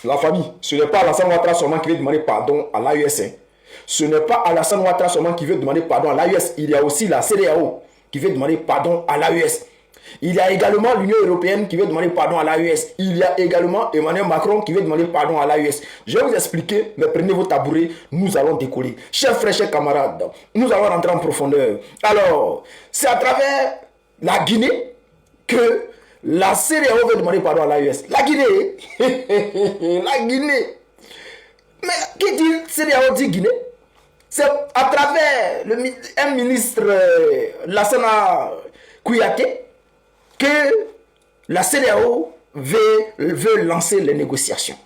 La famille, ce n'est pas Alassane Ouattara seulement qui veut demander pardon à l'AES. Ce n'est pas Alassane Ouattara seulement qui veut demander pardon à l'AES. Il y a aussi la CEDEAO qui veut demander pardon à l'AES. Il y a également l'Union européenne qui veut demander pardon à l'AES. Il y a également Emmanuel Macron qui veut demander pardon à l'AES. Je vais vous expliquer, mais prenez vos tabourets, nous allons décoller. Chers frères, chers camarades, nous allons rentrer en profondeur. Alors, c'est à travers la Guinée que la CEDEAO veut demander pardon à l'AES. La Guinée, la Guinée. Mais qui dit CEDEAO dit Guinée? C'est à travers un ministre, Lassana Kouyaté, que la CEDEAO veut lancer les négociations.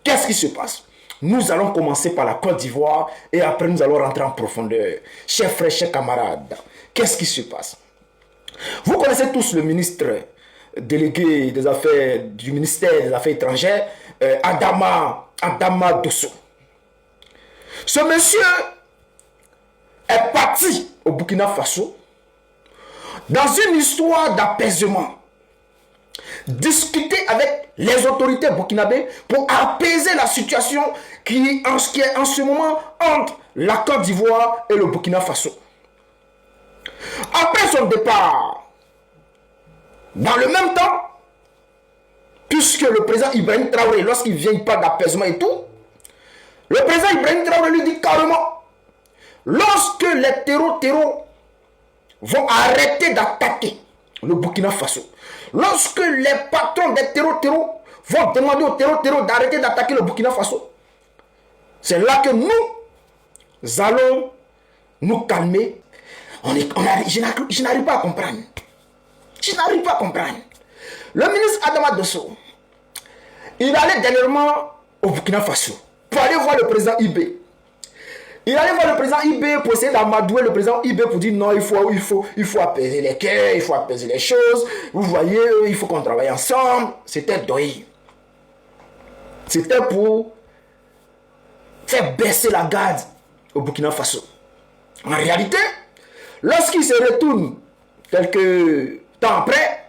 Qu'est-ce qui se passe? Nous allons commencer par la Côte d'Ivoire et après nous allons rentrer en profondeur. Chers frères, chers camarades, qu'est-ce qui se passe? Vous connaissez tous le ministre délégué des affaires du ministère des Affaires étrangères, Adama Dosso. Ce monsieur est parti au Burkina Faso dans une histoire d'apaisement, discuter avec les autorités burkinabées pour apaiser la situation qui est en ce moment entre la Côte d'Ivoire et le Burkina Faso. Après son départ, dans le même temps, puisque le président Ibrahim Traoré, lorsqu'il vient, il parle d'apaisement et tout, le président Ibrahim Traoré lui dit carrément, lorsque les terreaux vont arrêter d'attaquer le Burkina Faso, lorsque les patrons des terreaux vont demander aux terreaux d'arrêter d'attaquer le Burkina Faso, c'est là que nous allons nous calmer. Je n'arrive pas à comprendre. Je n'arrive pas à comprendre. Le ministre Adama Dosso, il allait dernièrement au Burkina Faso pour aller voir le président Ibé. Il allait voir le président Ibé pour essayer d'amadouer le président Ibé pour dire non, il faut apaiser les cœurs, il faut apaiser les choses. Vous voyez, il faut qu'on travaille ensemble. C'était doy. C'était pour faire baisser la garde au Burkina Faso. En réalité, lorsqu'il se retourne quelques temps après,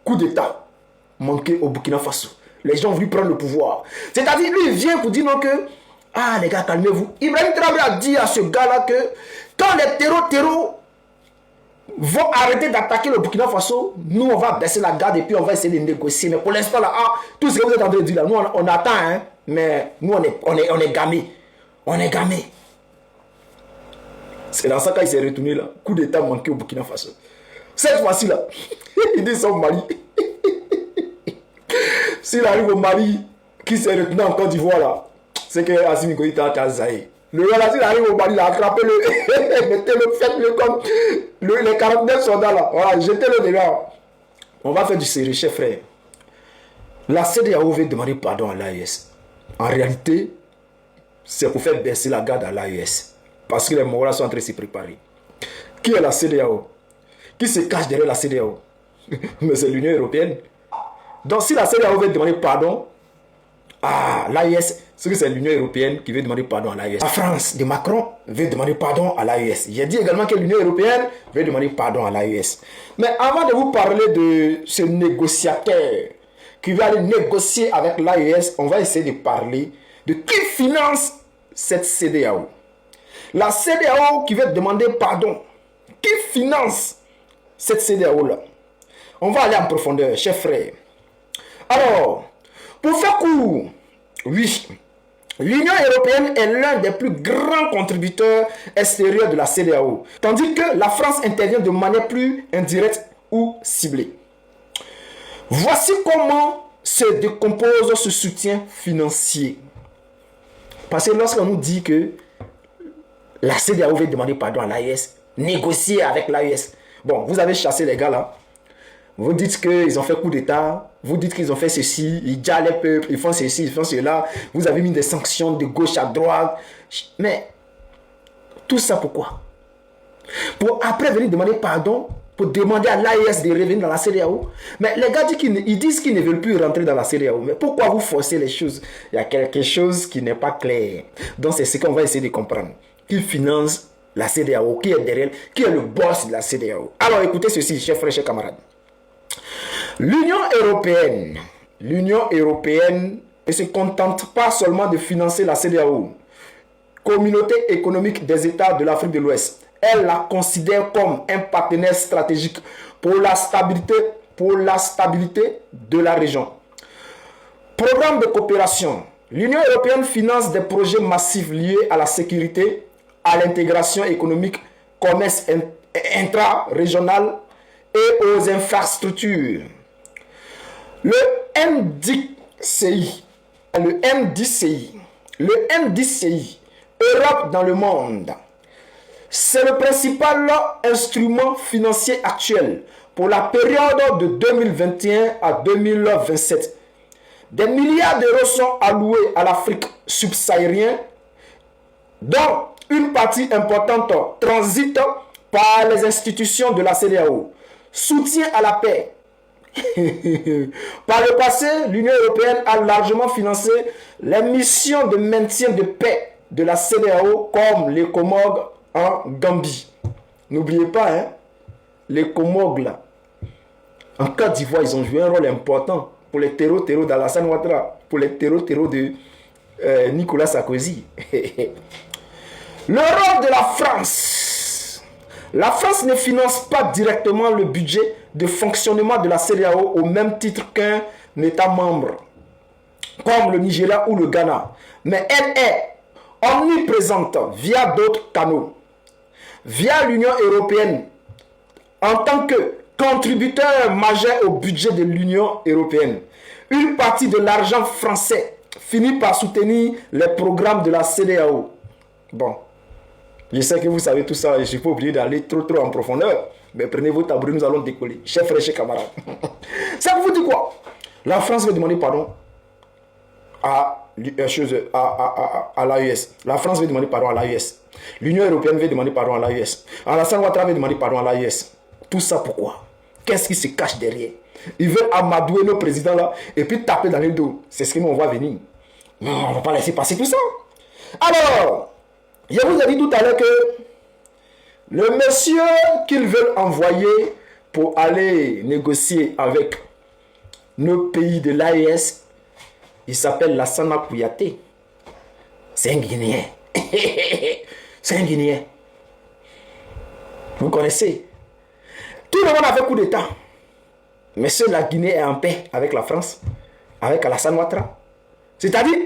coup d'État manqué au Burkina Faso. Les gens ont voulu prendre le pouvoir. C'est-à-dire, lui, il vient pour dire non que ah les gars, calmez-vous. Ibrahim Traoré a dit à ce gars-là que quand les terreaux vont arrêter d'attaquer le Burkina Faso, nous on va baisser la garde et puis on va essayer de négocier. Mais pour l'instant là, tout ce que vous êtes en train de dire là, nous on attend, hein, mais nous on est gamés. On est gamés. C'est dans ça qu'il s'est retourné là. Coup d'État manqué au Burkina Faso. Cette fois-ci là, il dit son mari. S'il arrive au Mali, qui s'est retenu en Côte d'Ivoire là, c'est que Assimi Goïta a zaï. Le gars là, s'il arrive au Mali, il a attrapé le, mettez-le, faites-le comme les 49 soldats là. Voilà, jetez-le dehors. On va faire du sérieux, chef frère. La CEDEAO veut demander pardon à l'AES. En réalité, c'est pour faire baisser la garde à l'AES. Parce que les Maoris sont en train de se préparer. Qui est la CEDEAO? Qui se cache derrière la CEDEAO? Mais c'est l'Union européenne. Donc si la CEDEAO veut demander pardon à l'AES, c'est que c'est l'Union européenne qui veut demander pardon à l'AES. La France de Macron veut demander pardon à l'AES. J'ai dit également que l'Union européenne veut demander pardon à l'AES. Mais avant de vous parler de ce négociateur qui va aller négocier avec l'AES, on va essayer de parler de qui finance cette CEDEAO. La CEDEAO qui veut demander pardon. Qui finance cette CEDEAO-là? On va aller en profondeur, chers frères. Alors, pour faire court, oui, l'Union européenne est l'un des plus grands contributeurs extérieurs de la CEDEAO, tandis que la France intervient de manière plus indirecte ou ciblée. Voici comment se décompose ce soutien financier. Parce que lorsqu'on nous dit que la CEDEAO veut demander pardon à l'AES, négocier avec l'AES, bon, vous avez chassé les gars là, vous dites qu'ils ont fait coup d'État, vous dites qu'ils ont fait ceci, ils gèrent les peuples, ils font ceci, ils font cela, vous avez mis des sanctions de gauche à droite. Mais tout ça pourquoi? Pour après venir demander pardon, pour demander à l'AES de revenir dans la CEDEAO. Mais les gars disent qu'ils ne veulent plus rentrer dans la CEDEAO. Mais pourquoi vous forcez les choses? Il y a quelque chose qui n'est pas clair. Donc c'est ce qu'on va essayer de comprendre. Qui finance la CEDEAO? Qui est derrière? Qui est le boss de la CEDEAO? Alors écoutez ceci, chers frères, chers camarades. L'Union européenne ne se contente pas seulement de financer la CEDEAO, Communauté économique des États de l'Afrique de l'Ouest. Elle la considère comme un partenaire stratégique pour la stabilité de la région. Programme de coopération. L'Union européenne finance des projets massifs liés à la sécurité, à l'intégration économique, commerce intra-régional et aux infrastructures. Le MDCI, Europe dans le monde, c'est le principal instrument financier actuel pour la période de 2021 à 2027. Des milliards d'euros sont alloués à l'Afrique subsaharienne, dont une partie importante transite par les institutions de la CEDEAO. Soutien à la paix. Par le passé, l'Union européenne a largement financé les missions de maintien de paix de la CEDEAO comme les Comores en Gambie. N'oubliez pas, hein, les Comores là, en Côte d'Ivoire, ils ont joué un rôle important pour les terreaux d'Alassane Ouattara, pour les terreaux de Nicolas Sarkozy. Le rôle de la France. La France ne finance pas directement le budget de fonctionnement de la CEDEAO au même titre qu'un État membre, comme le Nigeria ou le Ghana. Mais elle est omniprésente via d'autres canaux. Via l'Union européenne, en tant que contributeur majeur au budget de l'Union européenne, une partie de l'argent français finit par soutenir les programmes de la CEDEAO. Bon, je sais que vous savez tout ça, je ne suis pas obligé d'aller trop en profondeur, mais prenez vos tabourets, nous allons décoller. Chers frères, chers camarades. Ça vous dit quoi? La France va demander pardon à l'AES. La France va demander pardon à l'AES. L'Union européenne va demander pardon à l'AES. Alassane Ouattara va demander pardon à l'AES. Tout ça pourquoi? Qu'est-ce qui se cache derrière? Ils veulent amadouer nos présidents là et puis taper dans les dos. C'est ce que nous on va venir. Non, on ne va pas laisser passer tout ça. Alors, je vous ai dit tout à l'heure que le monsieur qu'ils veulent envoyer pour aller négocier avec nos pays de l'AES, il s'appelle Lassana Kouyaté. C'est un Guinéen. C'est un Guinéen. Vous connaissez? Tout le monde a fait coup d'État. Mais seule la Guinée est en paix avec la France, avec Alassane Ouattara. C'est-à-dire,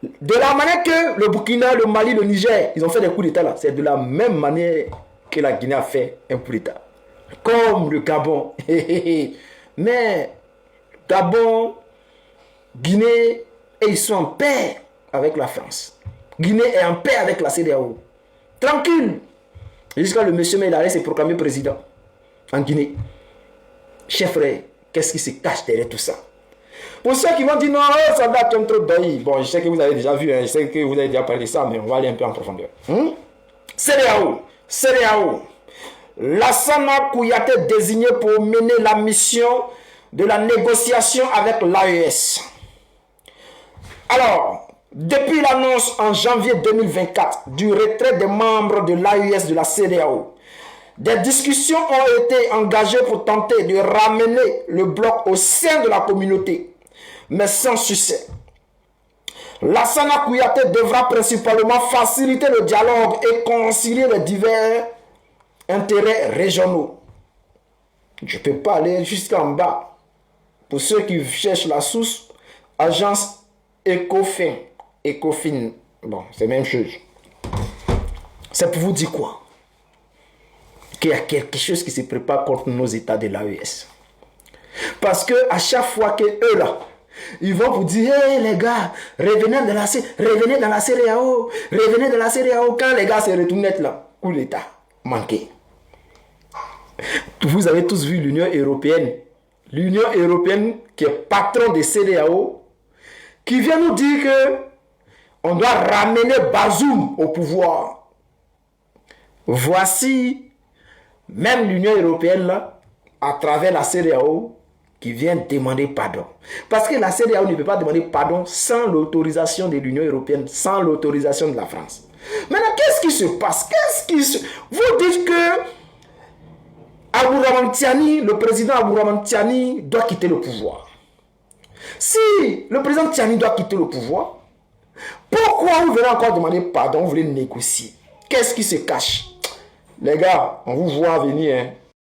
de la manière que le Burkina, le Mali, le Niger, ils ont fait des coups d'État là, c'est de la même manière que la Guinée a fait un coup d'État. Comme le Gabon. Mais Gabon, Guinée, et ils sont en paix avec la France. Guinée est en paix avec la CEDEAO. Tranquille. Jusqu'à le monsieur Meïlare s'est proclamé président en Guinée. Chef frère, qu'est-ce qui se cache derrière tout ça? Pour ceux qui vont dire non, ça date un trop d'œil. Bon, je sais que vous avez déjà vu, hein, je sais que vous avez déjà parlé de ça, mais on va aller un peu en profondeur. CEDEAO. Lassana Kouyaté désigné pour mener la mission de la négociation avec l'AES. Alors, depuis l'annonce en janvier 2024 du retrait des membres de l'AES de la CEDEAO, des discussions ont été engagées pour tenter de ramener le bloc au sein de la communauté, mais sans succès. Lassana Kouyaté devra principalement faciliter le dialogue et concilier les divers intérêts régionaux. Je ne peux pas aller jusqu'en bas. Pour ceux qui cherchent la source, agence Ecofin. Bon, c'est la même chose. C'est pour vous dire quoi? Qu'il y a quelque chose qui se prépare contre nos États de l'AES. Parce que à chaque fois que eux là, ils vont vous dire, hey les gars, revenez dans la CEDEAO, revenez dans la CEDEAO. Quand les gars se retournent là, coup d'État manqué. Vous avez tous vu l'Union européenne qui est patron des CEDEAO, qui vient nous dire que on doit ramener Bazoum au pouvoir. Voici même l'Union européenne là, à travers la CEDEAO, qui vient demander pardon. Parce que la CEDEAO ne peut pas demander pardon sans l'autorisation de l'Union européenne, sans l'autorisation de la France. Maintenant, qu'est-ce qui se passe? Vous dites que Abdourahmane Tiani, le président Abdourahmane Tiani, doit quitter le pouvoir. Si le président Tiani doit quitter le pouvoir, pourquoi vous venez encore demander pardon, vous voulez négocier? Qu'est-ce qui se cache? Les gars, on vous voit venir. Hein.